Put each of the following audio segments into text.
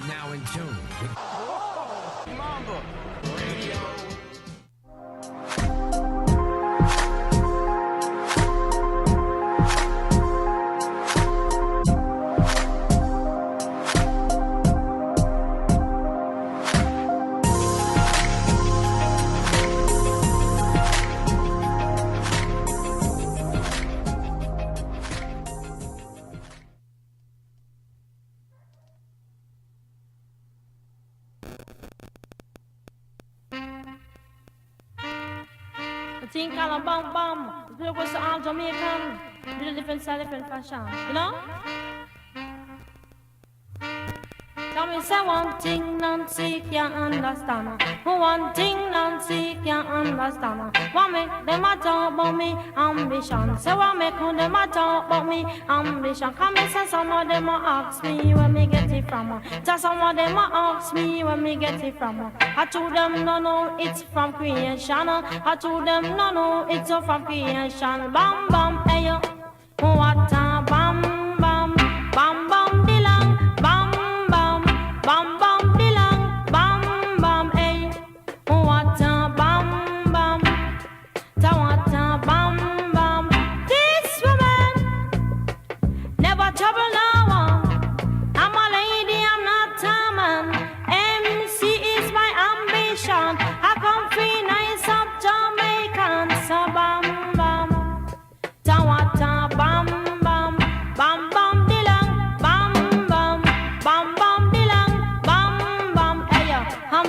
now in tune with Mamba Radio. Think on a bum bum, the was all Jamaican, with a different style, different fashion, you know? Tell me say one thing Nancy can't understand. One thing Nancy can't understand. What make them a talk about me ambition? Say what make them a talk about me ambition? Come and say some of them a ask me where me get it from. Just some of them a ask me where me get it from. I told them no it's from creation. I told them no it's from creation. Bam bam hey yo, what a bam bam bam bam dilang bam. Bam bam bilang, bam bam hey, what a bam bam, ta what a bam bam. This woman never trouble no one. I'm a lady, I'm not a man. MC is my ambition. I come free nice up Jamaican, so bam bam, ta what a bam bam, bam bam bilang, bam bam, bam bam.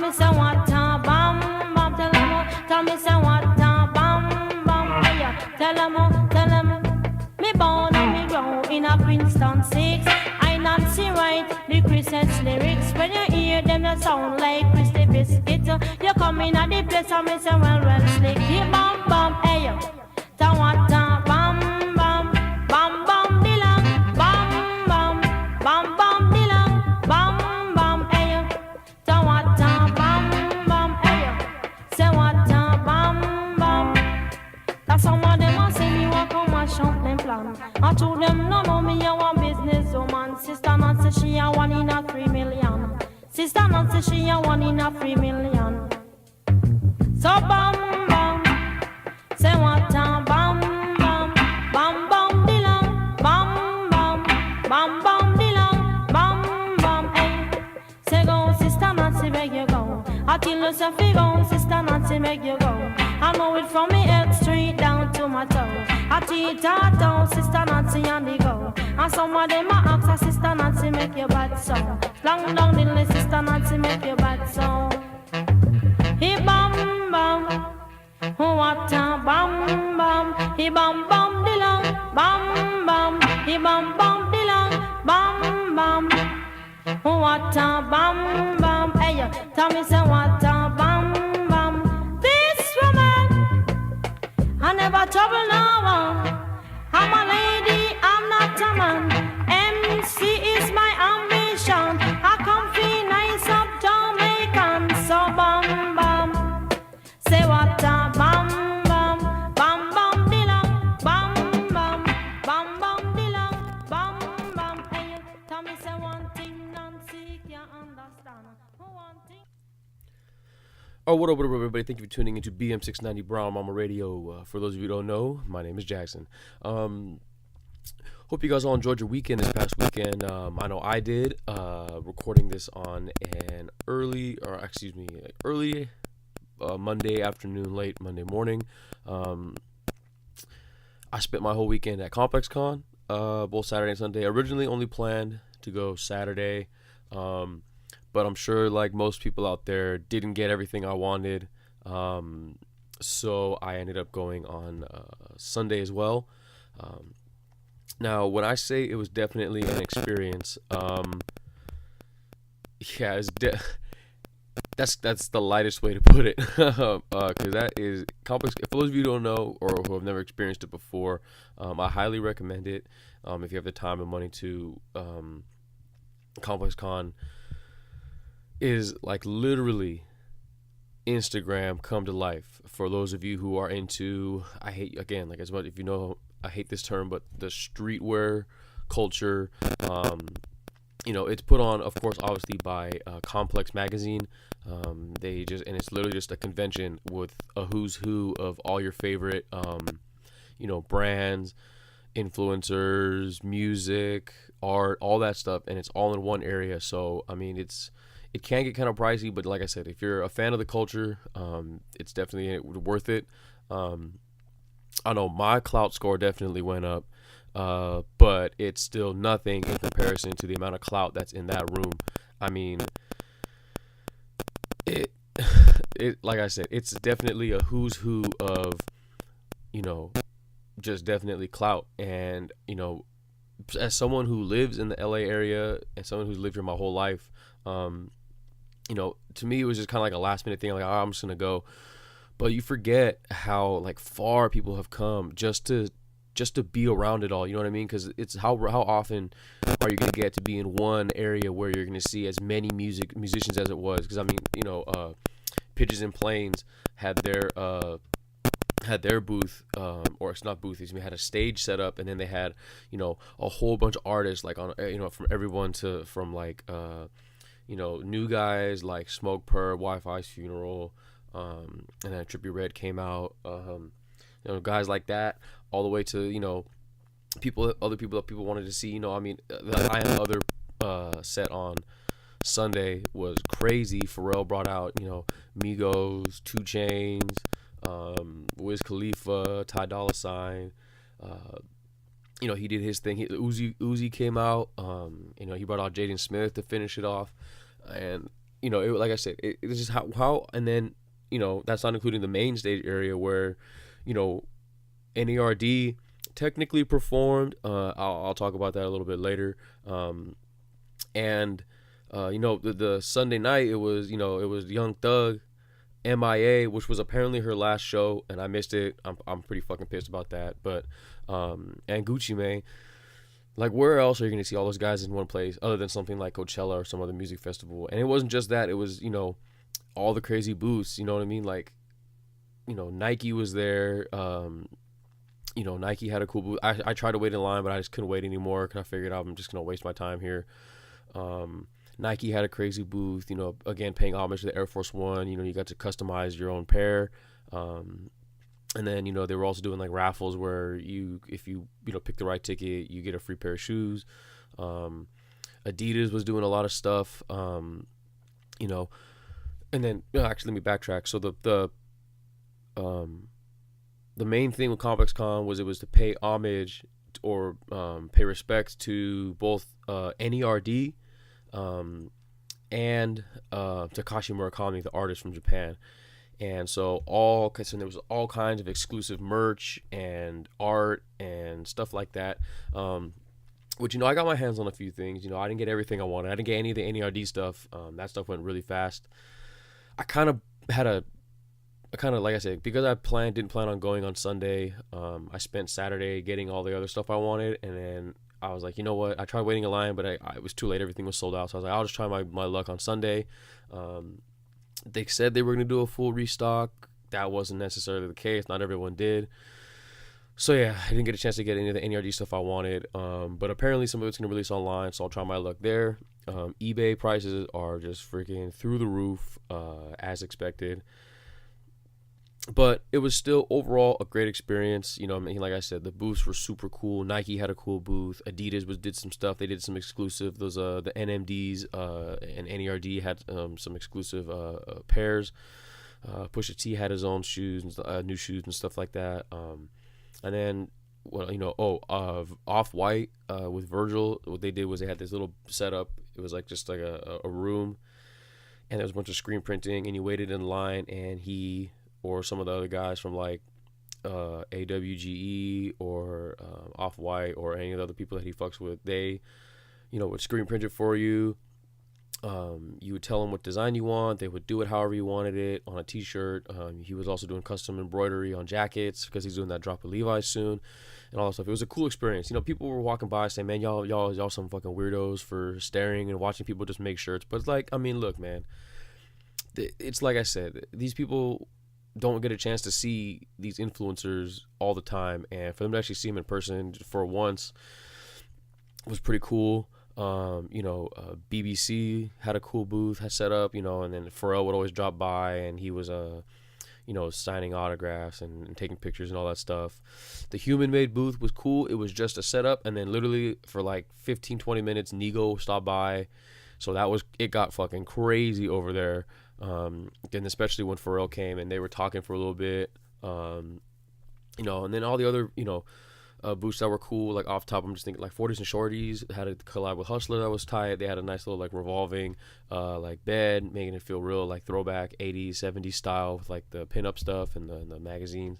Me say what a bam bam, tell me say what a bam bam, yeah. Tell them, me born and me grow in a Princeton 6. I not see right the Christmas lyrics. When you hear them, you sound like Christy Biscuit. You come in at the place and me say well slick. You bam bam, hey, tell what a bam bam, bam bam dilang, bam bam, bam bam dilang, bam bam, hey, tell what a some of them a say me walk on my shop them plan. I told them no me a one business woman. Sister not say she a 1 in a 3 million. Sister not say she a 1 in a 3 million. So bam bam, say what a bam bam, bam bam dilang, bam bam, bam bam dilang, bam bam hey. Say go sister not say make you go. I tell you say fi go sister not say make you go. I know it from me head straight down to my toe. I teach her down, sister Nancy and the go. And some of them a ask her sister Nancy make your bad song. Long down the list, sister Nancy make your bad song. He bam bam, what a bam bam. He bam bam dilang, bam bam. He bam bam dilang, bam bam. What a bam bam. Hey, tell me say what a bam bam. I never trouble no one. I'm a lady, I'm not a man. MC is my ambition. I come feel nice up Jamaican. So bam bam, say what a bam bam, bam bam dilang, bam bam, bam bam dilang, bam bam. Hey, tell me say one thing Nancy can't understand. One thing. Oh, what up, everybody? Thank you for tuning into BM690 Brown Mama Radio. For those of you who don't know, my name is Jackson. Hope you guys all enjoyed your weekend this past weekend. I know I did. Recording this on an early Monday afternoon, late Monday morning. I spent my whole weekend at ComplexCon, both Saturday and Sunday. Originally only planned to go Saturday, but I'm sure, like most people out there, didn't get everything I wanted. So I ended up going on Sunday as well. Now, when I say it was definitely an experience, yeah, that's the lightest way to put it. Because that is complex. For those of you who don't know or who have never experienced it before, I highly recommend it. If you have the time and money to, ComplexCon is like literally Instagram come to life. For those of you who are into, I hate, again, like as much, if you know, I hate this term, but the streetwear culture, it's put on, of course, obviously by Complex Magazine. And it's literally just a convention with a who's who of all your favorite, brands, influencers, music, art, all that stuff, and it's all in one area. So I mean, it can get kind of pricey, but like I said, if you're a fan of the culture, it's definitely worth it. I know my clout score definitely went up, but it's still nothing in comparison to the amount of clout that's in that room. I mean, it it like I said, it's definitely a who's who of, you know, just definitely clout. And as someone who lives in the LA area and someone who's lived here my whole life, to me it was just kind of like a last minute thing, like, oh, I'm just gonna go. But you forget how like far people have come just to be around it all. You know what I mean? Because it's how often are you gonna get to be in one area where you're gonna see as many musicians as it was? Because I mean, Pigeons and Planes had their booth, or it's not booth, had a stage set up, and then they had a whole bunch of artists, like on from everyone from like new guys like Smoke Purr, Wi-Fi's Funeral, and then Trippie Redd came out, guys like that, all the way to other people that people wanted to see. The I Am Other set on Sunday was crazy. Pharrell brought out Migos, 2 Chainz, Wiz Khalifa, Ty Dolla $ign. He did his thing. Uzi came out. He brought out Jaden Smith to finish it off, and like I said, it's just how and then that's not including the main stage area where NERD technically performed. I'll talk about that a little bit later. The Sunday night, it was Young Thug, MIA, which was apparently her last show, and I missed it. I'm pretty fucking pissed about that. But and Gucci Mane, like, where else are you gonna see all those guys in one place other than something like Coachella or some other music festival? And it wasn't just that; it was all the crazy booths. You know what I mean? Like, Nike was there. Nike had a cool booth. I tried to wait in line, but I just couldn't wait anymore because I figured I'm just gonna waste my time here. Nike had a crazy booth, again, paying homage to the Air Force One. You got to customize your own pair. And then, they were also doing like raffles where if you pick the right ticket, you get a free pair of shoes. Adidas was doing a lot of stuff, and then actually, let me backtrack. So the main thing with ComplexCon was to pay homage or pay respect to both NERD, and Takashi Murakami, the artist from Japan. And so there was all kinds of exclusive merch and art and stuff like that, which I got my hands on a few things. I didn't get everything I wanted. I didn't get any of the NERD stuff. That stuff went really fast. I kind of like I said, because I didn't plan on going on Sunday. I spent Saturday getting all the other stuff I wanted, and then I was like, you know what? I tried waiting in line, but it was too late. Everything was sold out. So I was like, I'll just try my luck on Sunday. They said they were going to do a full restock. That wasn't necessarily the case. Not everyone did. So yeah, I didn't get a chance to get any of the NERD stuff I wanted. But apparently some of it's going to release online, so I'll try my luck there. eBay prices are just freaking through the roof, as expected. But it was still overall a great experience. Like I said, the booths were super cool. Nike had a cool booth. Adidas did some stuff. They did some exclusive. Those the NMDs and NERD had some exclusive pairs. Pusha T had his own shoes, new shoes and stuff like that. And then Off-White with Virgil, what they did was they had this little setup. It was like just like a room, and there was a bunch of screen printing, and you waited in line, and he or some of the other guys from like AWGE or Off-White or any of the other people that he fucks with, they would screen print it for you. You would tell them what design you want. They would do it however you wanted it on a t-shirt. He was also doing custom embroidery on jackets because he's doing that drop of Levi's soon and all that stuff. It was a cool experience. People were walking by saying, man, y'all some fucking weirdos for staring and watching people just make shirts. But it's like, I mean, look, man, it's like I said, these people don't get a chance to see these influencers all the time, and for them to actually see them in person for once was pretty cool. BBC had a cool booth had set up, and then Pharrell would always drop by, and he was signing autographs and taking pictures and all that stuff. The Human Made booth was cool. It was just a setup, and then literally for like 15-20 minutes, Nigo stopped by. So it got fucking crazy over there. And especially when Pharrell came and they were talking for a little bit. And then all the other, booths that were cool, like off top, I'm just thinking like 40s and Shorties had a collab with Hustler that was tight. They had a nice little like revolving like bed, making it feel real like throwback 80s 70s style with like the pinup stuff and the magazines.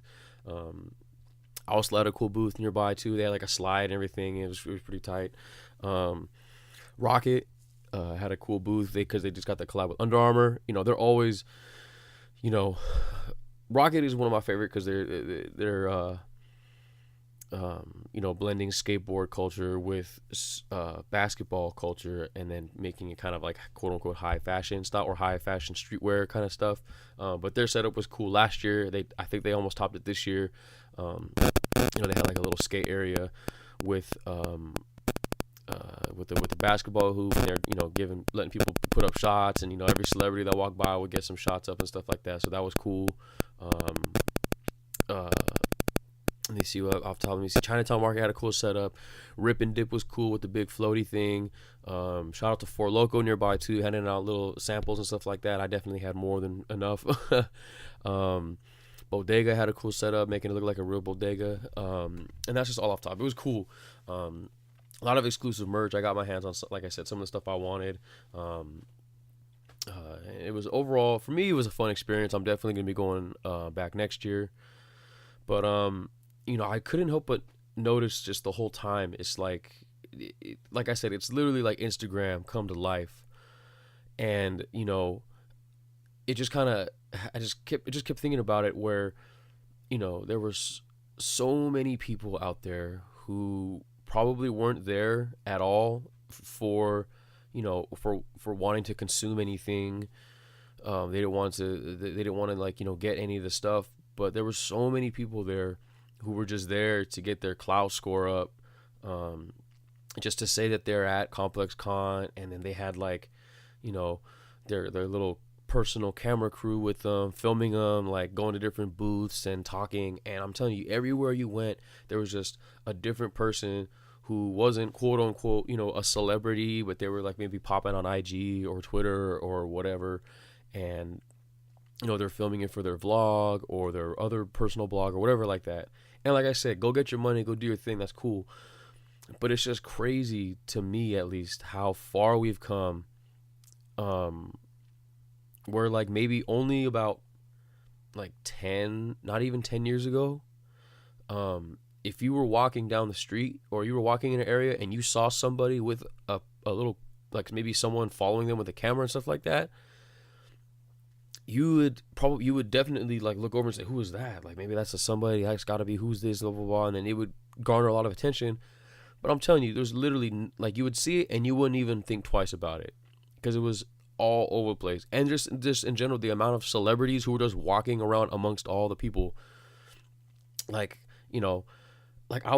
Also had a cool booth nearby too. They had like a slide and everything. It was pretty tight. Rocket had a cool booth because they just got the collab with Under Armour. They're always, Rocket is one of my favorite because they're blending skateboard culture with basketball culture, and then making it kind of like quote unquote high fashion style or high fashion streetwear kind of stuff. But their setup was cool last year. I think they almost topped it this year. They had like a little skate area with the basketball hoop, and they're letting people put up shots, and every celebrity that walked by would get some shots up and stuff like that. So that was cool. Let me see what off top. Let me see. Chinatown Mark had a cool setup. Rip and Dip was cool with the big floaty thing. Shout out to Four Loko nearby too, handing out little samples and stuff like that. I definitely had more than enough. Bodega had a cool setup, making it look like a real bodega. And that's just all off top. It was cool. A lot of exclusive merch. I got my hands on, like I said, some of the stuff I wanted. It was overall, for me, it was a fun experience. I'm definitely going to be going back next year. But, I couldn't help but notice just the whole time. It's like I said, it's literally like Instagram come to life. And, it just kind of, I just kept thinking about it where, there was so many people out there who probably weren't there at all for wanting to consume anything. They didn't want to like, get any of the stuff, but there were so many people there who were just there to get their clout score up, just to say that they're at ComplexCon, and then they had like, their little personal camera crew with them, filming them, like going to different booths and talking. And I'm telling you, everywhere you went, there was just a different person who wasn't quote unquote, a celebrity, but they were like maybe popping on IG or Twitter or whatever. And, they're filming it for their vlog or their other personal blog or whatever like that. And like I said, go get your money, go do your thing. That's cool. But it's just crazy to me, at least, how far we've come. Where like maybe only about like 10, not even 10 years ago, if you were walking down the street or you were walking in an area and you saw somebody with a little, like maybe someone following them with a camera and stuff like that, you would definitely like look over and say, who is that? Like maybe that's somebody, that's gotta be, who's this, blah, blah, blah. And then it would garner a lot of attention. But I'm telling you, there's literally like, you would see it and you wouldn't even think twice about it because it was all over the place. And just in general, the amount of celebrities who were just walking around amongst all the people, like, like I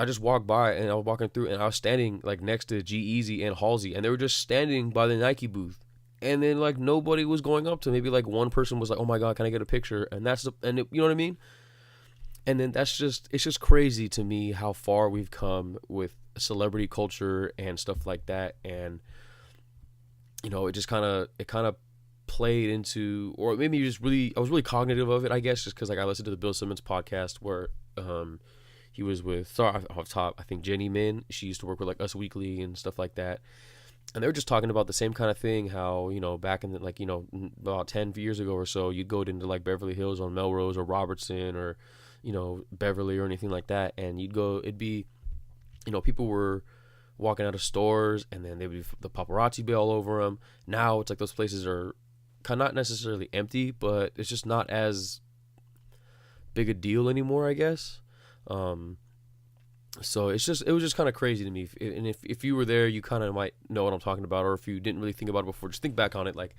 just walked by and I was walking through and I was standing like next to G-Eazy and Halsey, and they were just standing by the Nike booth. And then like nobody was going up to, maybe like one person was like, oh my God, can I get a picture? And you know what I mean? And then it's just crazy to me how far we've come with celebrity culture and stuff like that. And, it kind of played into, or maybe I was really cognitive of it, I guess, just because like I listened to the Bill Simmons podcast where he was with, off top, I think Jenny Min. She used to work with like Us Weekly and stuff like that. And they were just talking about the same kind of thing, how, back in the, like, about 10 years ago or so, you'd go into like Beverly Hills on Melrose or Robertson or, Beverly or anything like that. And it'd be, people were walking out of stores and then the paparazzi be all over them. Now it's like those places are not necessarily empty, but it's just not as big a deal anymore, I guess. So it was just kind of crazy to me. And if you were there, you kind of might know what I'm talking about. Or if you didn't really think about it before, just think back on it. Like,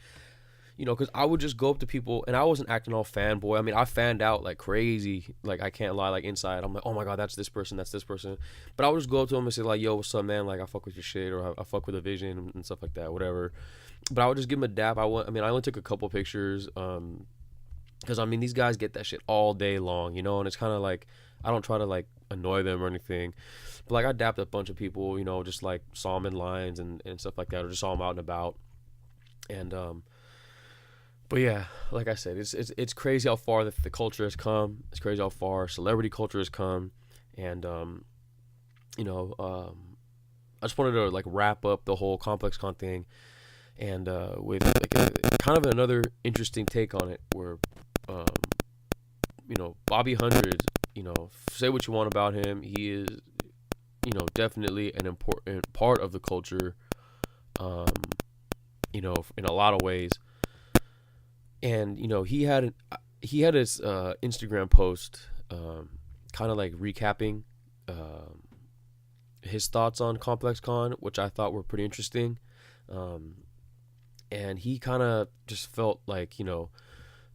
you know, because I would just go up to people, and I wasn't acting all fanboy. I mean, I fanned out like crazy. Like, I can't lie. Like, inside, I'm like, oh my god, that's this person, that's this person. But I would just go up to them and say like, yo, what's up, man? Like, I fuck with your shit, or I fuck with the vision and stuff like that, whatever. But I would just give them a dap. I only took a couple pictures, because I mean, these guys get that shit all day long, you know, and it's kind of like, I don't try to like annoy them or anything, but like I dapped a bunch of people, you know, just like saw them in lines and stuff like that, or just saw them out and about. And but yeah, like I said, it's crazy how far the culture has come. It's crazy how far celebrity culture has come. And you know, I just wanted to like wrap up the whole ComplexCon thing, and with like kind of another interesting take on it, where you know, Bobby Hundreds, you know, say what you want about him, he is, you know, definitely an important part of the culture, you know, in a lot of ways. And you know, he had his Instagram post, kind of like recapping his thoughts on ComplexCon, which I thought were pretty interesting. And he kind of just felt like, you know,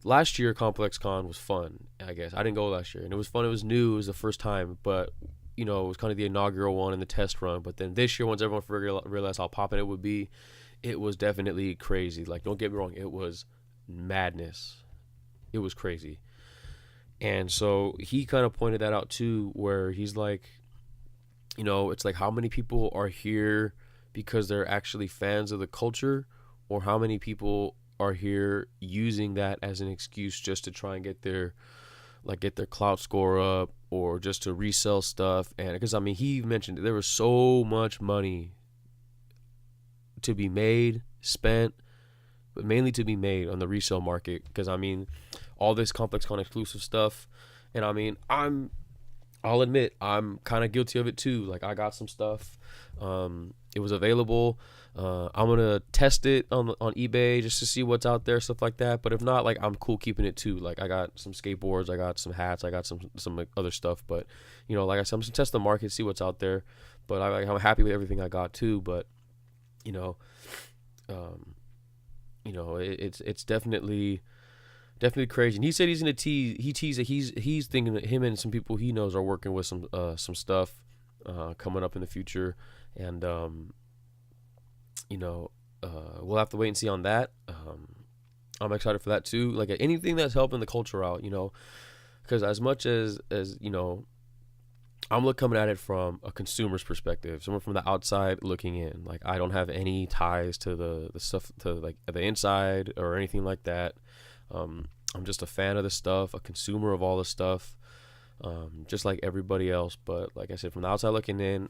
last year ComplexCon was fun, I guess. I didn't go last year, and it was fun. It was new. It was the first time, but you know, it was kind of the inaugural one and the test run. But then this year, once everyone realized how poppin' it would be, it was definitely crazy. Like, don't get me wrong, it was madness. It was crazy. And so he kind of pointed that out too, where he's like, you know, it's like how many people are here because they're actually fans of the culture, or how many people are here using that as an excuse just to try and get their clout score up, or just to resell stuff. And because I mean, he mentioned there was so much money to be made, spent, but mainly to be made on the resale market. Because I mean, all this ComplexCon exclusive stuff, and I mean, I'll admit I'm kind of guilty of it too. Like, I got some stuff, it was available. I'm gonna test it on eBay just to see what's out there, stuff like that. But if not, like, I'm cool keeping it too. Like, I got some skateboards, I got some hats, I got some like, other stuff. But you know, like I said, I'm just gonna test the market, see what's out there. But I'm happy with everything I got too. But you know, it's definitely crazy. And he said he's gonna tease. He teased that he's thinking that him and some people he knows are working with some stuff coming up in the future. And you know, we'll have to wait and see on that. I'm excited for that too. Like, anything that's helping the culture out, you know, because as much as you know, I'm coming at it from a consumer's perspective, someone from the outside looking in. Like, I don't have any ties to the stuff, to like the inside or anything like that. I'm just a fan of the stuff, a consumer of all the stuff, just like everybody else. But like I said, from the outside looking in,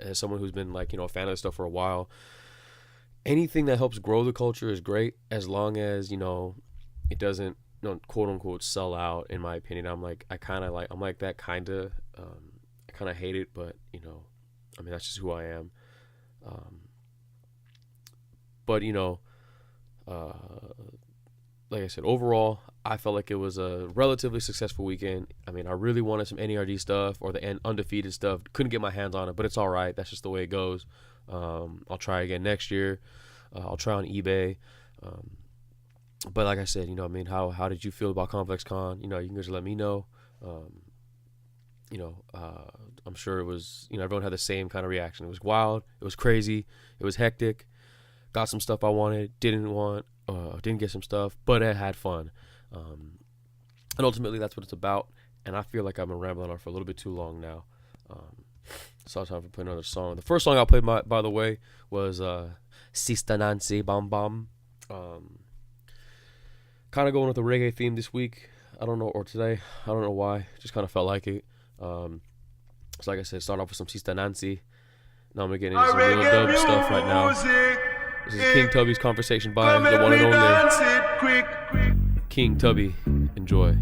as someone who's been, like, you know, a fan of this stuff for a while, anything that helps grow the culture is great, as long as, you know, it doesn't, you know, quote unquote sell out. In my opinion, I'm like that kind of, I kind of hate it, but you know, I mean, that's just who I am. But you know, like I said, overall, I felt like it was a relatively successful weekend. I mean, I really wanted some NERD stuff or the undefeated stuff. Couldn't get my hands on it, but it's all right. That's just the way it goes. I'll try again next year. I'll try on eBay. But like I said, you know, I mean, how did you feel about ComplexCon? You know, you can just let me know. You know, I'm sure it was, you know, everyone had the same kind of reaction. It was wild. It was crazy. It was hectic. Got some stuff I wanted, didn't get some stuff, but I had fun. And ultimately, that's what it's about. And I feel like I've been rambling on for a little bit too long now. So it's time to play another song. The first song I played, by the way, was Sista Nancy Bam Bam. Kind of going with the reggae theme this week. I don't know, or today. I don't know why. Just kind of felt like it. So like I said, start off with some Sista Nancy. Now I'm going to get into some real dub stuff right now. This is King Tubby's Conversation by the one and only King Tubby. Enjoy.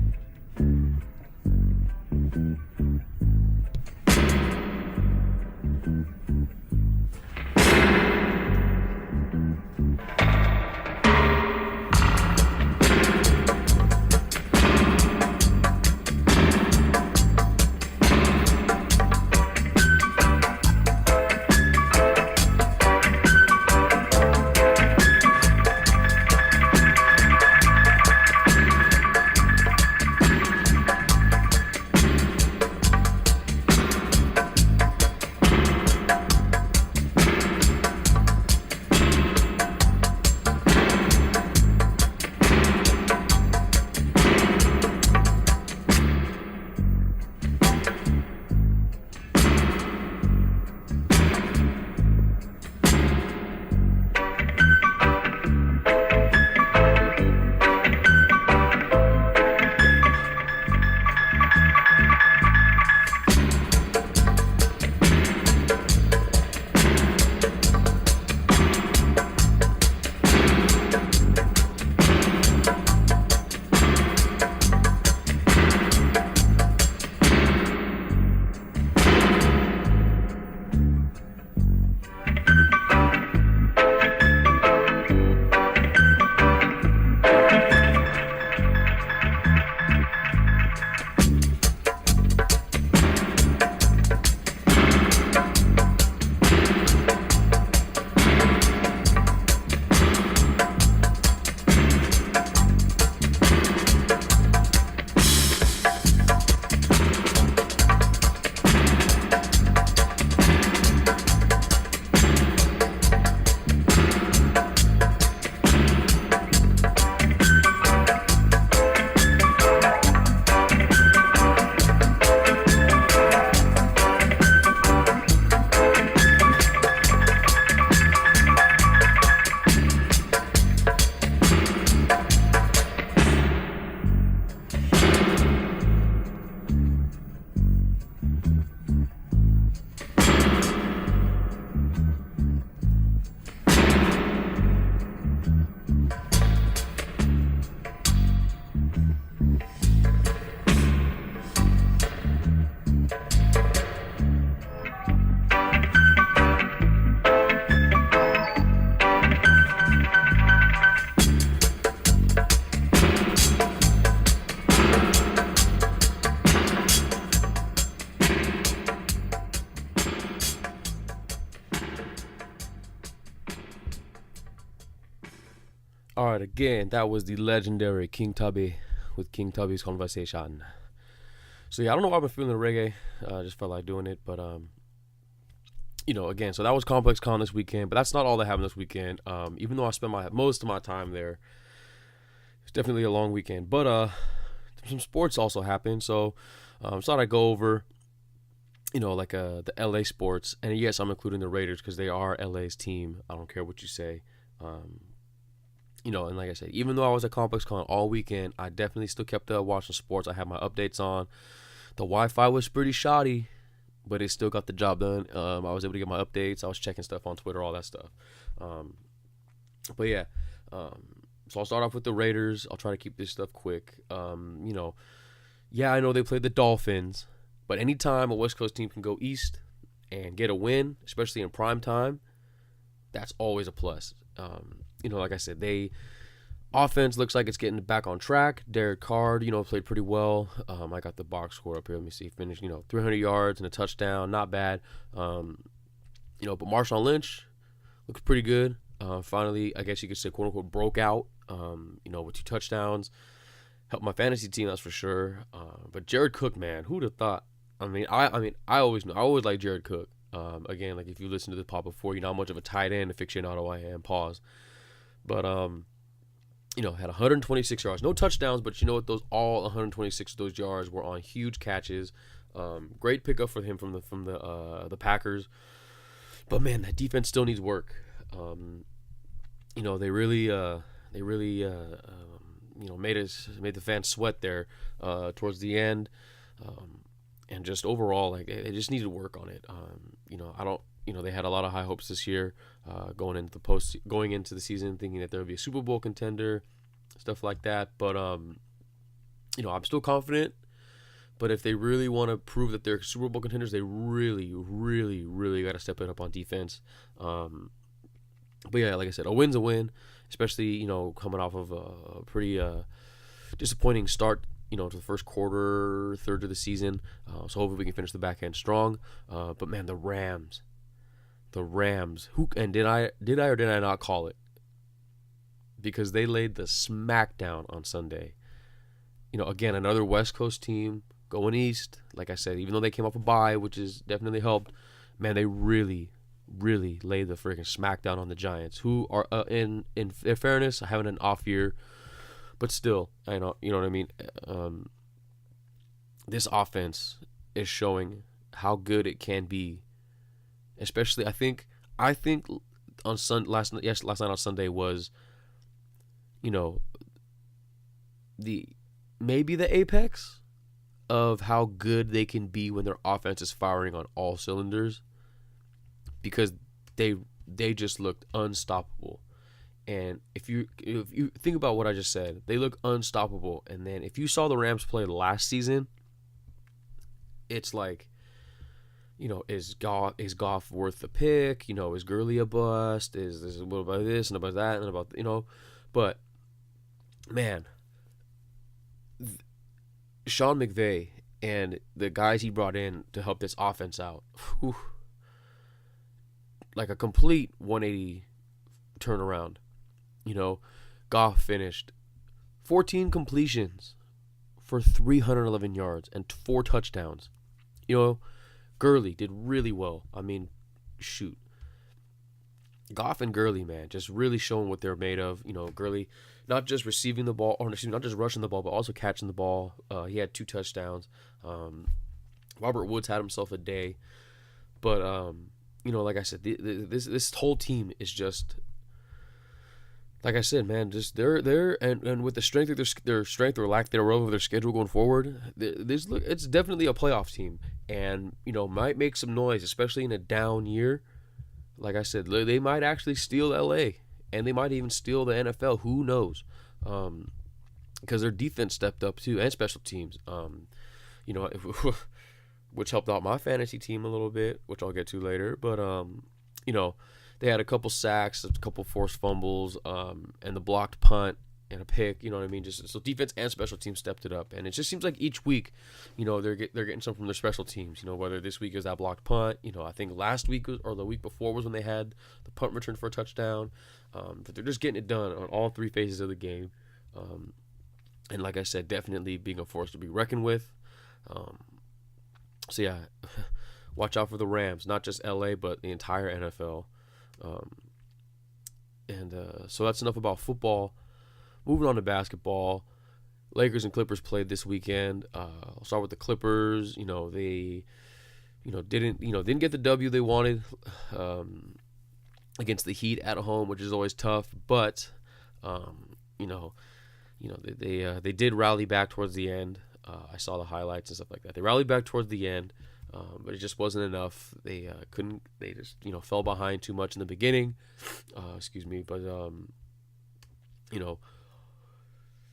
All right, again, that was the legendary King Tubby with King Tubby's conversation. So yeah, I don't know why I've been feeling the reggae. Just felt like doing it, but again, so that was ComplexCon this weekend, but that's not all that happened this weekend. Even though I spent most of my time there, it's definitely a long weekend. But some sports also happened, so thought I'd go over, the LA sports, and yes, I'm including the Raiders because they are LA's team. I don't care what you say. And like I said, even though I was at ComplexCon all weekend, I definitely still kept watching sports. I had my updates on. The Wi-Fi was pretty shoddy, but it still got the job done. I was able to get my updates. I was checking stuff on Twitter, all that stuff. But yeah, so I'll start off with the Raiders. I'll try to keep this stuff quick. Yeah, I know they played the Dolphins, but anytime a West Coast team can go east and get a win, especially in prime time, that's always a plus. Like I said, offense looks like it's getting back on track. Derek Carr, played pretty well. I got the box score up here. Let me see. Finished, 300 yards and a touchdown. Not bad. But Marshawn Lynch looks pretty good. Finally, I guess you could say, quote unquote, broke out. With 2 touchdowns. Helped my fantasy team, that's for sure. But Jared Cook, man, who'd have thought? I always know. I always like Jared Cook. Again, like if you listen to the pod before, you know how much of a tight end aficionado I am. Pause. But had 126 yards, no touchdowns, but you know what? All 126 of those yards were on huge catches. Great pickup for him from the Packers. But man, that defense still needs work. They really made the fans sweat there towards the end. And just overall, like they just needed to work on it. They had a lot of high hopes this year, going into the season, thinking that there would be a Super Bowl contender, stuff like that. But I'm still confident. But if they really want to prove that they're Super Bowl contenders, they really, really, really got to step it up on defense. But yeah, like I said, a win's a win, especially coming off of a pretty disappointing start. To the first quarter, third of the season. So hopefully we can finish the back end strong. But man, the Rams. Did I or did I not call it? Because they laid the smackdown on Sunday. Again, another West Coast team going east. Like I said, even though they came off a bye, which has definitely helped, man, they really, really laid the freaking smackdown on the Giants, who are, in their fairness, having an off year. But still, I know, you know what I mean? This offense is showing how good it can be. Especially, I think on last night on Sunday was, maybe the apex of how good they can be when their offense is firing on all cylinders, because they just looked unstoppable. And if you think about what I just said, they look unstoppable. And then if you saw the Rams play last season, it's like, is Goff worth the pick? Is Gurley a bust? Is what about this and about that and about But man, Sean McVay and the guys he brought in to help this offense out, like a complete 180 turnaround. Goff finished 14 completions for 311 yards and 4 touchdowns. Gurley did really well. Shoot. Goff and Gurley, man, just really showing what they're made of. Gurley not just receiving the ball, not just rushing the ball, but also catching the ball. He had 2 touchdowns. Robert Woods had himself a day. But, like I said, this whole team is just... Like I said, man, just they're and with the strength of their strength or lack thereof of their schedule going forward, it's definitely a playoff team, and might make some noise, especially in a down year. Like I said, they might actually steal LA, and they might even steal the NFL. Who knows? Because their defense stepped up too, and special teams. Which helped out my fantasy team a little bit, which I'll get to later. But they had a couple sacks, a couple forced fumbles, and the blocked punt, and a pick. You know what I mean? Just so defense and special teams stepped it up, and it just seems like each week, they're getting some from their special teams. Whether this week is that blocked punt. I think last week or the week before was when they had the punt return for a touchdown. But they're just getting it done on all three phases of the game. And like I said, definitely being a force to be reckoned with. So yeah, watch out for the Rams, not just LA, but the entire NFL. So that's enough about football. Moving on to basketball, Lakers and Clippers played this weekend. I'll start with the Clippers. They, didn't get the W they wanted against the Heat at home, which is always tough. But, they did rally back towards the end. I saw the highlights and stuff like that. They rallied back towards the end, but it just wasn't enough. They couldn't. They just fell behind too much in the beginning.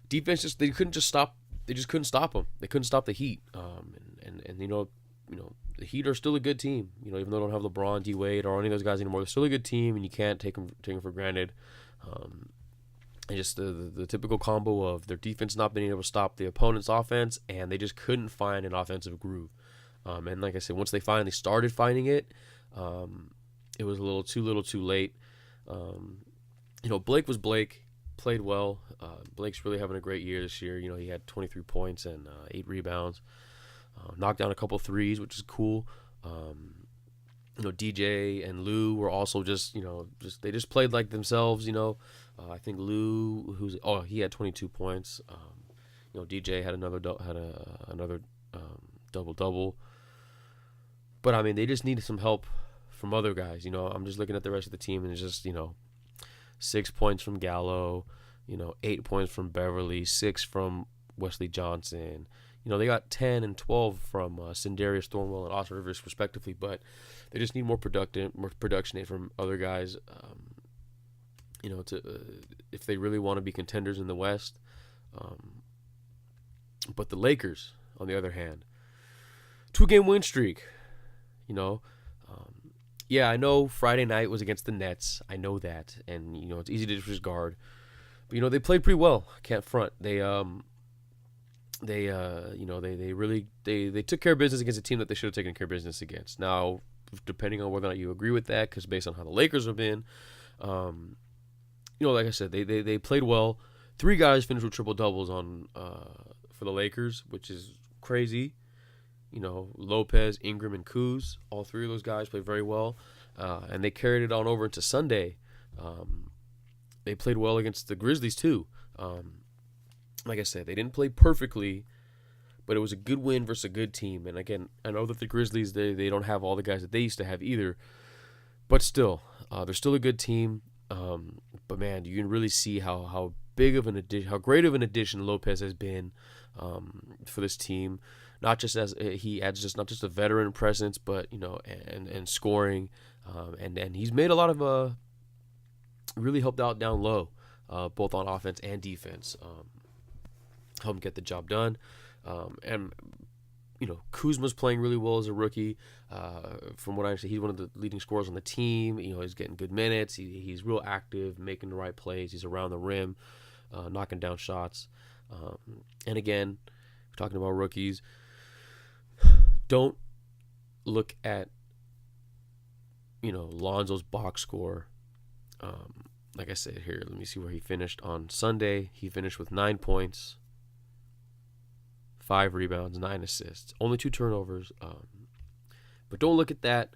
Defense just they couldn't stop. They just couldn't stop them. They couldn't stop the Heat. The Heat are still a good team. Even though they don't have LeBron, D Wade, or any of those guys anymore, they're still a good team, and you can't take them for granted. And just the typical combo of their defense not being able to stop the opponent's offense, and they just couldn't find an offensive groove. And like I said, once they finally started finding it, it was a little too late. Blake was Blake, played well. Blake's really having a great year this year. He had 23 points and 8 rebounds. Knocked down a couple threes, which is cool. DJ and Lou were also they just played like themselves. I think Lou, he had 22 points. DJ had another double. But I mean, they just needed some help from other guys. I'm just looking at the rest of the team, and it's just 6 points from Gallo, 8 points from Beverly, 6 from Wesley Johnson. They got 10 and 12 from Sindarius Thornwell and Austin Rivers, respectively, but they just need more production from other guys, if they really want to be contenders in the West. But the Lakers, on the other hand, 2-game win streak. I know Friday night was against the Nets. I know that, and it's easy to disregard. But they played pretty well. Can't front. They took care of business against a team that they should have taken care of business against. Now, depending on whether or not you agree with that, because based on how the Lakers have been, like I said, they played well. 3 guys finished with triple doubles for the Lakers, which is crazy. Lopez, Ingram, and Kuz, all 3 of those guys played very well, and they carried it on over into Sunday. They played well against the Grizzlies too. Like I said, they didn't play perfectly, but it was a good win versus a good team. And again, I know that the Grizzlies, they don't have all the guys that they used to have either, but still, they're still a good team. But man, you can really see how big of an addition, how great of an addition Lopez has been for this team. Not just as he adds not just a veteran presence, but and scoring, and he's made a lot of really helped out down low, both on offense and defense. Help him get the job done, and Kuzma's playing really well as a rookie. From what I understand, he's one of the leading scorers on the team. He's getting good minutes. He's real active, making the right plays. He's around the rim, knocking down shots. And again, talking about rookies, don't look at Lonzo's box score. Like I said here, let me see where he finished on Sunday. He finished with 9 points, 5 rebounds, 9 assists, only 2 turnovers. But don't look at that.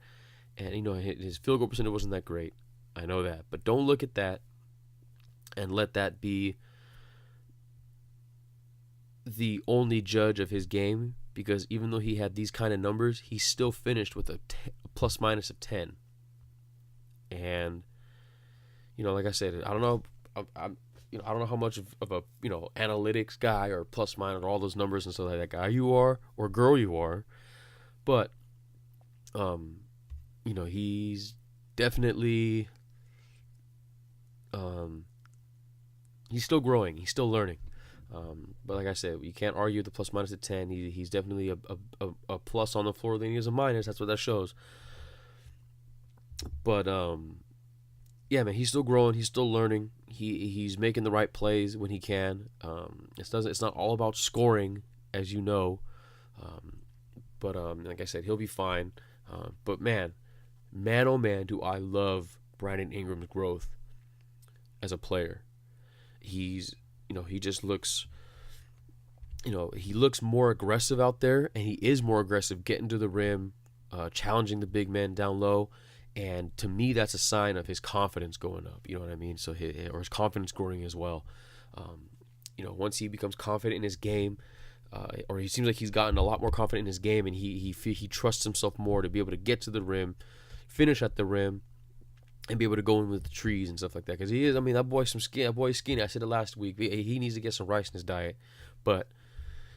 And his field goal percentage wasn't that great. I know that, but don't look at that and let that be the only judge of his game, because even though he had these kind of numbers, he still finished with a plus minus of 10. And like I said, I don't know. I don't know how much of a analytics guy or plus minus or all those numbers and stuff like that guy you are or girl you are, but he's definitely he's still growing. He's still learning. But like I said, you can't argue the plus minus at 10. He's definitely a plus on the floor than he is a minus. That's what that shows. But yeah, man, he's still growing. He's still learning. He's making the right plays when he can. It's not all about scoring, as you know. But like I said, he'll be fine. But man, oh man, do I love Brandon Ingram's growth as a player. He just looks, he looks more aggressive out there, and he is more aggressive getting to the rim, challenging the big man down low. And to me, that's a sign of his confidence going up. You know what I mean? So his confidence growing as well. Once he becomes confident in his game, or he seems like he's gotten a lot more confident in his game, and he trusts himself more to be able to get to the rim, finish at the rim, and be able to go in with the trees and stuff like that. Because he is, that boy's skinny. That boy's skinny. I said it last week. He needs to get some rice in his diet, but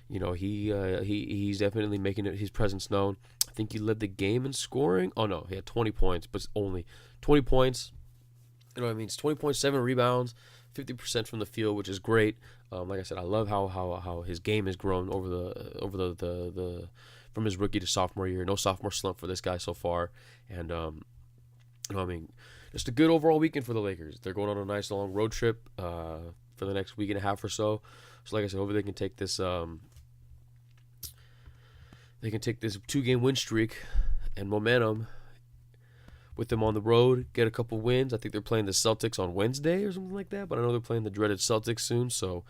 he's definitely making his presence known. I think he led the game in scoring. Oh no, he had 20 points, but only 20 points. It's 20 points, 7 rebounds, 50% from the field, which is great. Like I said, I love how his game has grown over the from his rookie to sophomore year. No sophomore slump for this guy so far, and just a good overall weekend for the Lakers. They're going on a nice long road trip for the next week and a half or so. So like I said, hopefully they can take this 2-game win streak and momentum with them on the road, get a couple wins. I think they're playing the Celtics on Wednesday or something like that, but I know they're playing the dreaded Celtics soon. So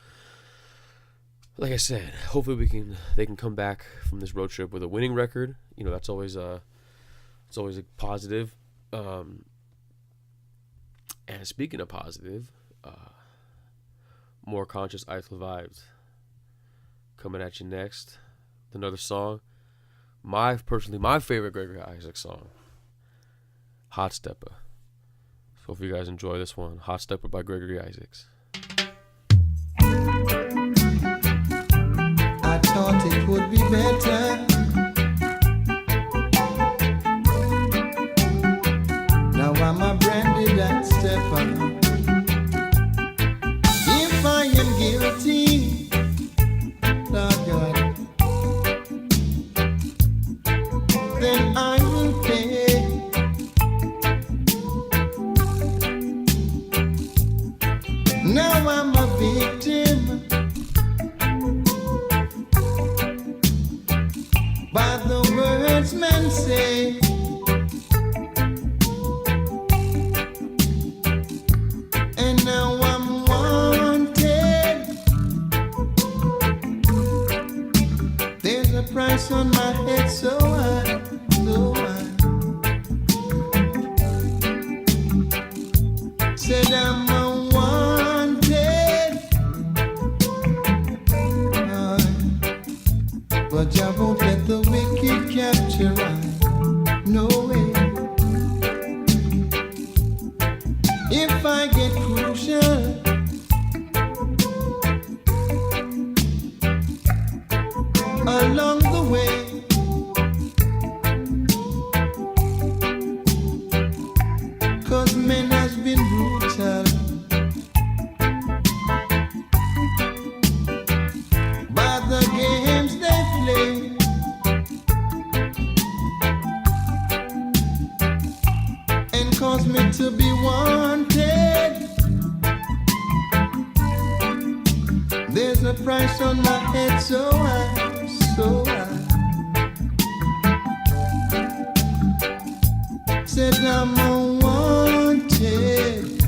like I said, hopefully they can come back from this road trip with a winning record. That's always a positive. And speaking of positive, more conscious Eiffel vibes coming at you next with another song. My favorite Gregory Isaacs song, Hot Stepper. So hope you guys enjoy this one, Hot Stepper by Gregory Isaacs. I thought it would be better. Now I'm a branded hot stepper. If I am guilty, Lord God, then I will pay. Now I'm a victim by the words men say. And now I'm wanted. There's a price on my head so high, so high. Said I'm unwanted, but I won't let the wicked capture I. No way. If I get crucial, along the way, cause men has been brutal by the games they play. And cause me to be wanted. There's a price on my head so high, so high. Said I'm unwanted,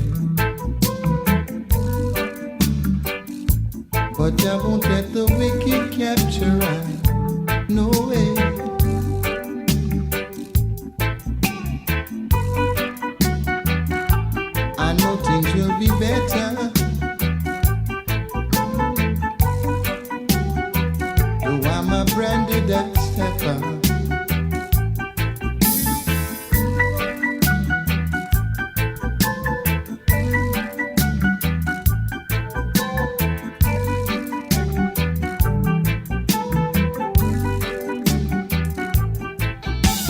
but I won't let the wicked capture I. No way. I know things will be better. Though I'm a branded hot stepper.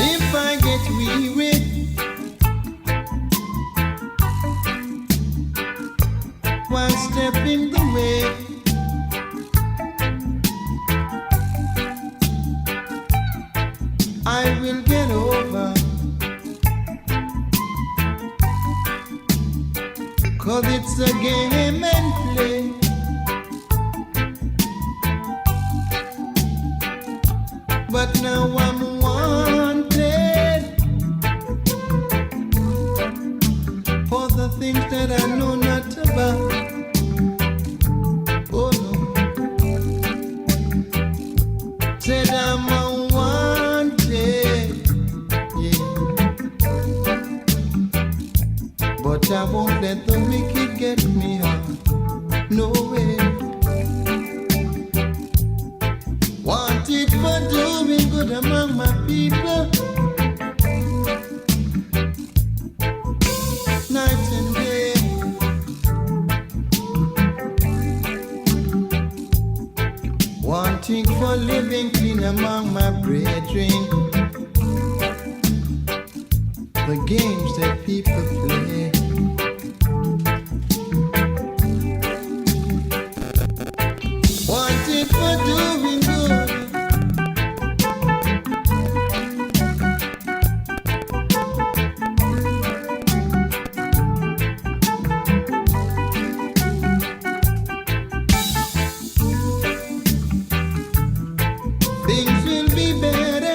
If I get weary, 'cause it's a game and play. But now I'm wanted for the things that I know not about. Oh no, said I'm unwanted, yeah. But I won't let the wicked get me out, no way. Wanted for doing good among my people, night and day. Wanting for living clean among my brethren. The games that people play. Wanted for doing good. Things will be better,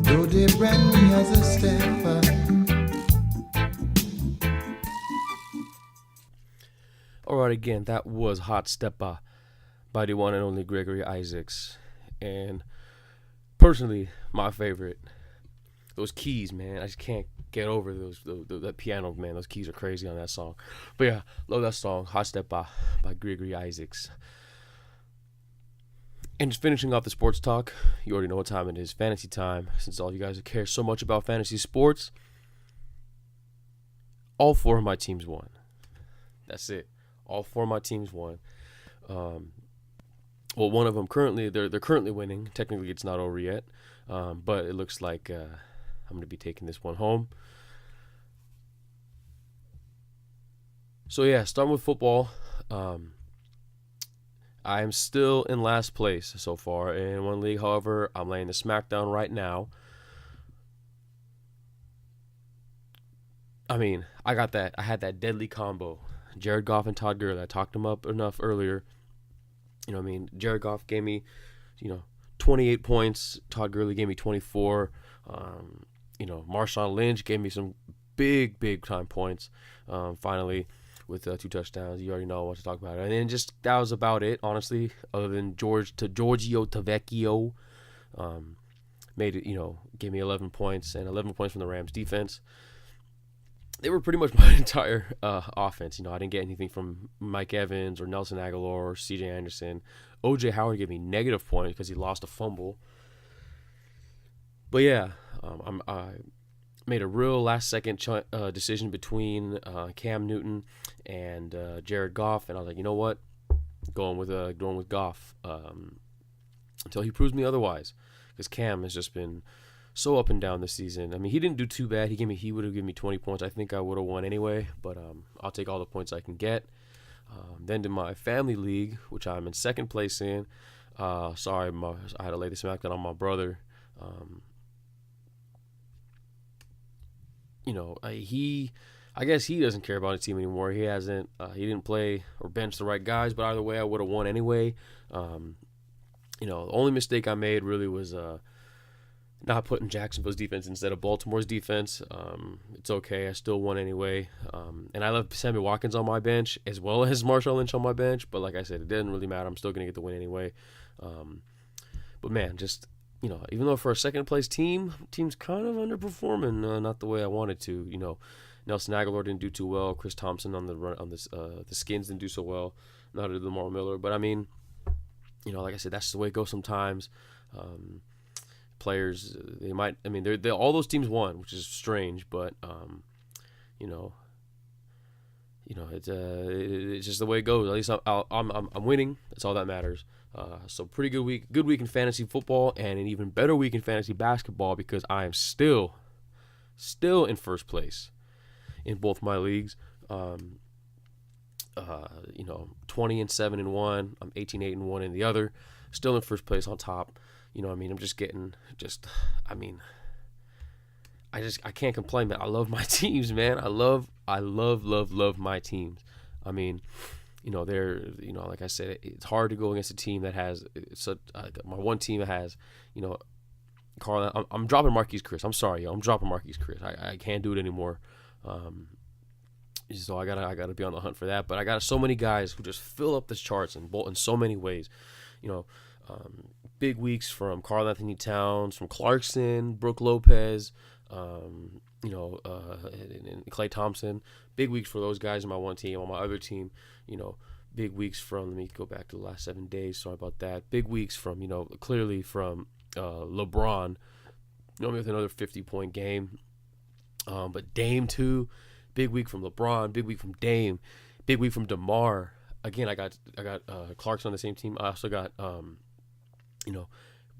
though they brand me as a stepper. Alright, again, that was Hot Steppa by the one and only Gregory Isaacs. And personally, my favorite. Those keys, man. I just can't get over that piano, man. Those keys are crazy on that song. But yeah, love that song, Hot Steppa by Gregory Isaacs. And just finishing off the sports talk, you already know what time it is. Fantasy time. Since all you guys care so much about fantasy sports, all four of my teams won. That's it. All four of my teams won. Well, one of them they're currently winning. Technically, it's not over yet, but it looks like I'm going to be taking this one home. So yeah, starting with football, I am still in last place so far in one league. However, I'm laying the smackdown right now. I mean, I had that deadly combo. Jared Goff and Todd Gurley. I talked him up enough earlier. You know what I mean? Jared Goff gave me, 28 points. Todd Gurley gave me 24. Marshawn Lynch gave me some big time points. Finally, with 2 touchdowns. You already know what to talk about. And then that was about it, honestly, other than Giorgio Tavecchio. Made it, gave me 11 points and 11 points from the Rams defense. They were pretty much my entire offense. I didn't get anything from Mike Evans or Nelson Aguilar or C.J. Anderson. O.J. Howard gave me negative points because he lost a fumble. But yeah, I made a real last-second decision between Cam Newton and Jared Goff, and I was like, you know what, going with Goff until he proves me otherwise, because Cam has just been so up and down this season. I mean, he didn't do too bad. He would have given me 20 points. I think I would have won anyway, but I'll take all the points I can get. Then to my family league, which I'm in second place in. I had to lay the smackdown on my brother. I guess he doesn't care about his team anymore. He didn't play or bench the right guys, but either way, I would have won anyway. The only mistake I made really was not putting Jacksonville's defense instead of Baltimore's defense. It's okay. I still won anyway. And I left Sammy Watkins on my bench as well as Marshawn Lynch on my bench. But like I said, it didn't really matter. I'm still going to get the win anyway. But man, even though for a second place team's kind of underperforming, not the way I wanted to. Nelson Aguilar didn't do too well. Chris Thompson on the Skins didn't do so well. Neither did Lamar Miller. But I mean, like I said, that's the way it goes sometimes. Players, they're all those teams won, which is strange, but it's just the way it goes. At least I'm winning. That's all that matters. So pretty good week in fantasy football, and an even better week in fantasy basketball, because I am still in first place in both my leagues. 20-7 in one. I'm 18-8-1 in the other. Still in first place on top. I'm just getting, I can't complain, man. I love my teams, man. I love my teams. I mean, they're, like I said, it's hard to go against a team that has my one team that has, Carl. I'm dropping Marquise Chris. I'm sorry, yo. I'm dropping Marquise Chris. I can't do it anymore. So I gotta be on the hunt for that. But I got so many guys who just fill up the charts in so many ways. Big weeks from Karl Anthony Towns, from Clarkson, Brooke Lopez, and Klay Thompson. Big weeks for those guys in my one team. On my other team, big weeks from, let me go back to the last 7 days. Sorry about that. Big weeks from, clearly from LeBron, with another 50-point game. But Dame too. Big week from LeBron. Big week from Dame. Big week from DeMar. Again, I got Clarkson on the same team. I also got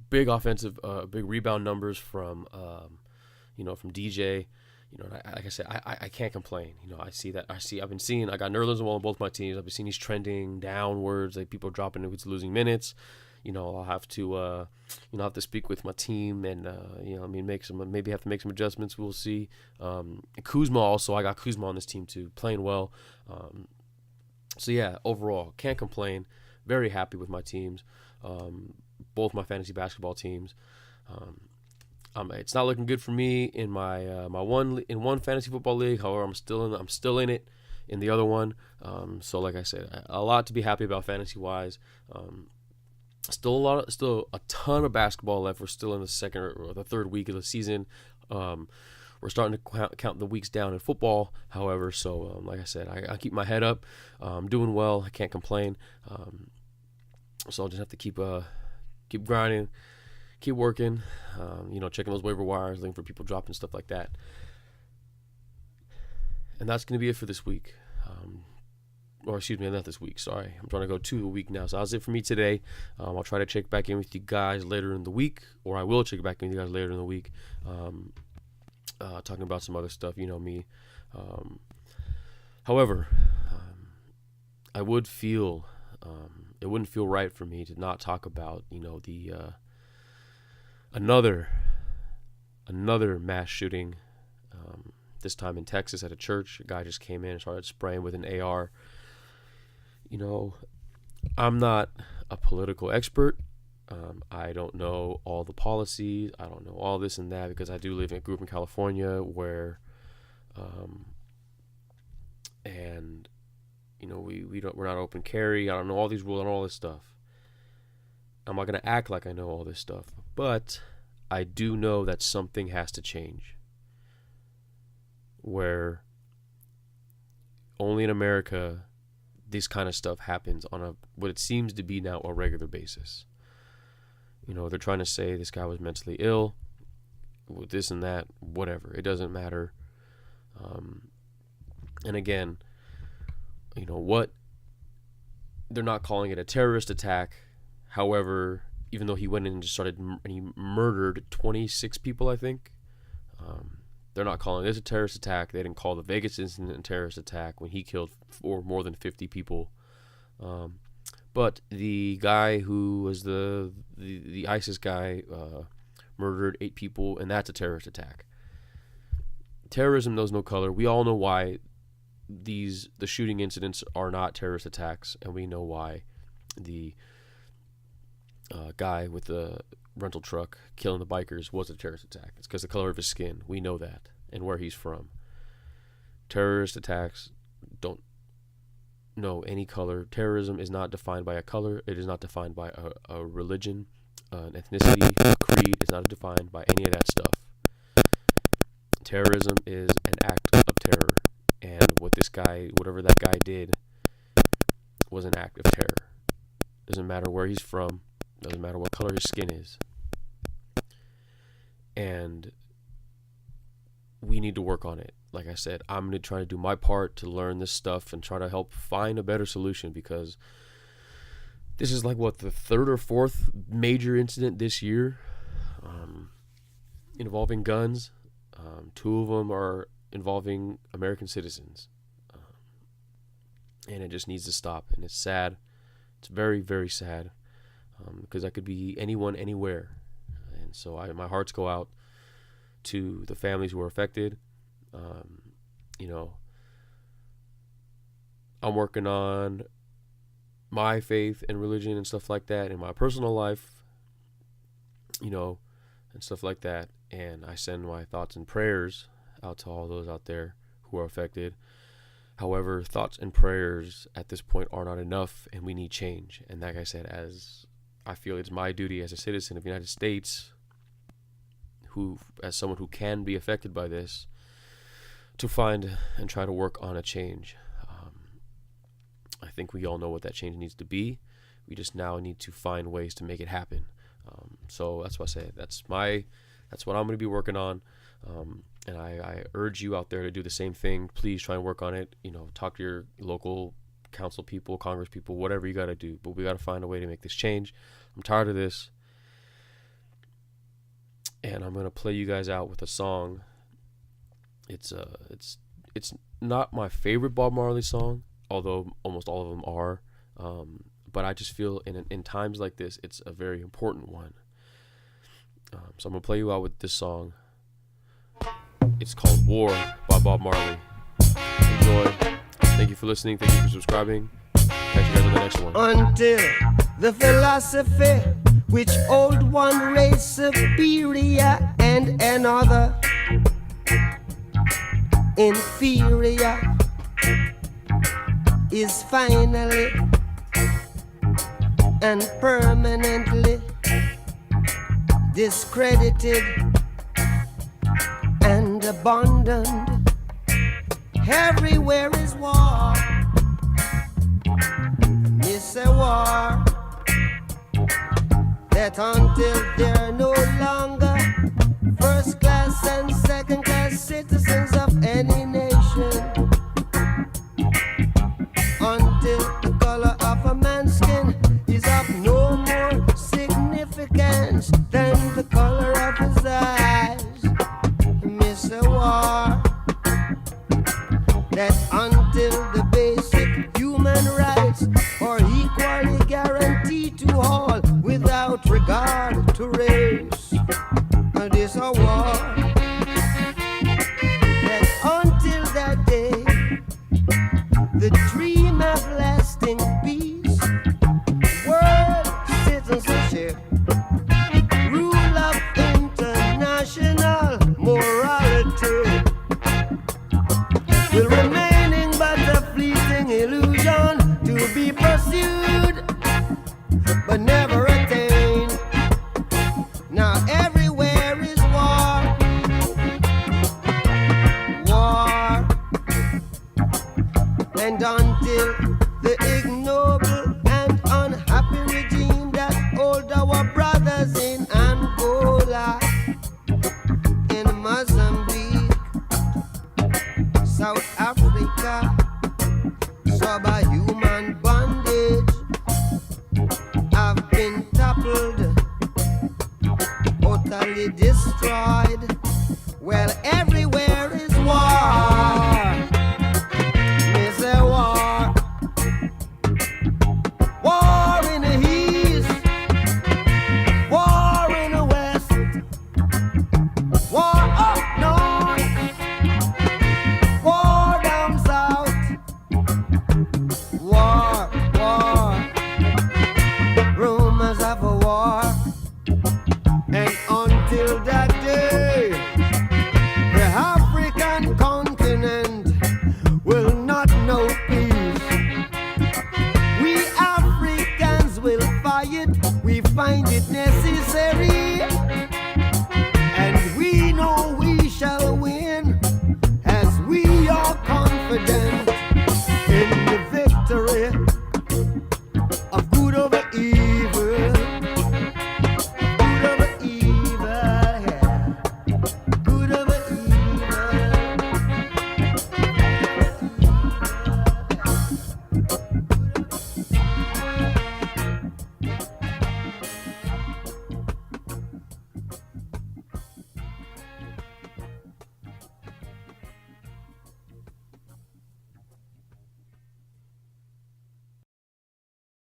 big offensive, big rebound numbers from from DJ. Like I said, I can't complain. I've been seeing, I got Nerlens on both my teams. I've been seeing he's trending downwards. Like, people dropping if it's losing minutes. I'll have to have to speak with my team and maybe have to make some adjustments. We'll see. Kuzma also, I got Kuzma on this team too, playing well. So yeah, overall, can't complain. Very happy with my teams, both my fantasy basketball teams. It's not looking good for me in my one fantasy football league. However, I'm still in it in the other one. So like I said, a lot to be happy about fantasy wise. Still a ton of basketball left. We're still in the second or the third week of the season. We're starting to count the weeks down in football, however. So like I said, I keep my head up. I'm doing well. I can't complain. So I'll just have to keep grinding, keep working. Checking those waiver wires, looking for people dropping, stuff like that. And that's going to be it for this week. Or excuse me, not this week. Sorry, I'm trying to go to a week now. So that's it for me today. I'll try to check back in with you guys later in the week, or I will check back in with you guys later in the week. Talking about some other stuff, me. However, I would feel it wouldn't feel right for me to not talk about the another mass shooting. This time in Texas at a church. A guy just came in and started spraying with an AR. I'm not a political expert. I don't know all the policies. I don't know all this and that, because I do live in a group in California where, we're not open carry. I don't know all these rules and all this stuff. I'm not gonna act like I know all this stuff, but I do know that something has to change. Where only in America this kind of stuff happens on what it seems to be now a regular basis. They're trying to say this guy was mentally ill, with this and that, whatever. It doesn't matter. And again, what? They're not calling it a terrorist attack. However, even though he went in and just he murdered 26 people, I think. They're not calling this a terrorist attack. They didn't call the Vegas incident a terrorist attack when he killed more than 50 people. But the guy who was the ISIS guy murdered 8 people, and that's a terrorist attack. Terrorism knows no color. We all know why the shooting incidents are not terrorist attacks, and we know why the guy with the rental truck killing the bikers was a terrorist attack. It's because the color of his skin. We know that, and where he's from. Terrorist attacks don't know any color. Terrorism is not defined by a color. It is not defined by a religion, an ethnicity, a creed. It's not defined by any of that stuff. Terrorism is an act of terror, and whatever that guy did was an act of terror. Doesn't matter where he's from. Doesn't matter what color his skin is. And we need to work on it. Like I said, I'm going to try to do my part to learn this stuff and try to help find a better solution, because this is like, the third or fourth major incident this year involving guns. 2 of them are involving American citizens. And it just needs to stop. And it's sad. It's very, very sad. Because that could be anyone, anywhere. And so my hearts go out to the families who are affected. I'm working on my faith and religion and stuff like that in my personal life, and stuff like that. And I send my thoughts and prayers out to all those out there who are affected. However, thoughts and prayers at this point are not enough, and we need change. And like I said, as I feel it's my duty as a citizen of the United States, as someone who can be affected by this, to find and try to work on a change. I think we all know what that change needs to be. We just now need to find ways to make it happen. So that's what I say. That's what I'm going to be working on. And I urge you out there to do the same thing. Please try and work on it. Talk to your local council people, Congress people, whatever you got to do. But we got to find a way to make this change. I'm tired of this. And I'm going to play you guys out with a song. It's not my favorite Bob Marley song, although almost all of them are. But I just feel in times like this, it's a very important one. So I'm going to play you out with this song. It's called War by Bob Marley. Enjoy. Thank you for listening. Thank you for subscribing. Catch you guys on the next one. Until the philosophy which old one race superior and another inferior is finally and permanently discredited and abandoned. Everywhere is war. It's a war that until they're no longer first class and second class citizens of any nation, until the color of a man's skin is of no more significance than the color of his eyes. Miss a war that until the basic human rights are equally guaranteed to all without regard to race. And it's a war that until that day, the dream of lasting peace, world citizenship, rule of international morality will remaining but a fleeting illusion to be pursued but never attained. Now everywhere is war, war, and until the ignoble and unhappy regime that hold our brothers in Angola, in Mozambique, South Africa, subhuman bondage have been toppled, utterly destroyed. Well, everywhere